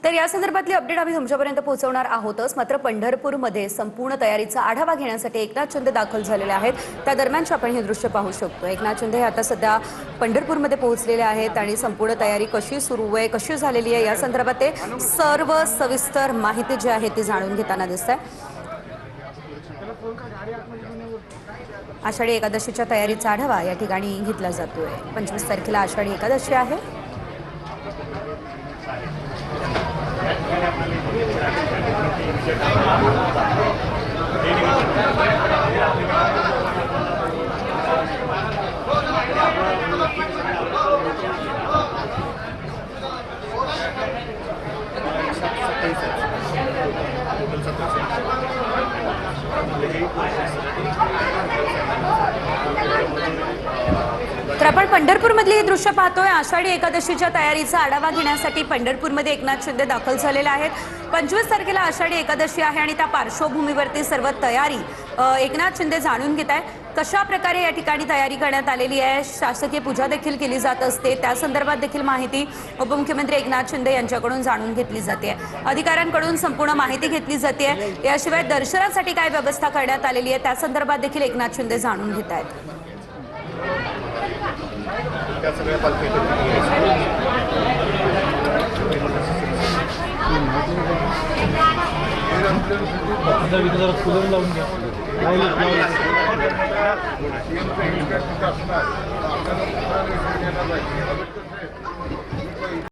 तर या संदर्भातली अपडेट आम्ही तुमच्यापर्यंत पोहोचवणार आहोतच। मात्र पंढरपूरमध्ये संपूर्ण तयारीचा आढावा घेण्यासाठी एकनाथ शिंदे दाखल झालेले आहेत। त्या दरम्यानच आपण हे दृश्य पाहू शकतो। एकनाथ शिंदे हे आता सध्या पंढरपूरमध्ये पोहोचलेले आहेत आणि संपूर्ण तयारी कशी सुरू आहे, कशी झालेली आहे या संदर्भात ते सर्व सविस्तर माहिती जी आहे ती जाणून घेताना दिसते। आषाढी एकादशीच्या तयारीचा आढावा या ठिकाणी घेतला जातोय। 25 तारखेला आषाढी एकादशी आहे। तर आपण पंढरपूरमधली हे दृश्य पाहतोय। आषाढी एकादशीच्या तयारीचा आढावा घेण्यासाठी पंढरपूरमध्ये एकनाथ शिंदे दाखल झालेले आहेत। 25 तारखेला आषाढी एकादशी आहे आणि त्या पार्श्वभूमीवरती सर्व तयारी एकनाथ शिंदे जाणून घेत आहेत। कशा प्रकारे या ठिकाणी तयारी करण्यात आलेली आहे, शासकीय पूजा देखील केली जात असते, त्या संदर्भात देखील माहिती उपमुख्यमंत्री एकनाथ शिंदे यांच्याकडून जाणून घेतली जाते। अधिकाऱ्यांकडून संपूर्ण माहिती घेतली जाते। याशिवाय दर्शनासाठी काय व्यवस्था करण्यात आलेली आहे त्या संदर्भात देखील एकनाथ शिंदे जाणून घेत आहेत।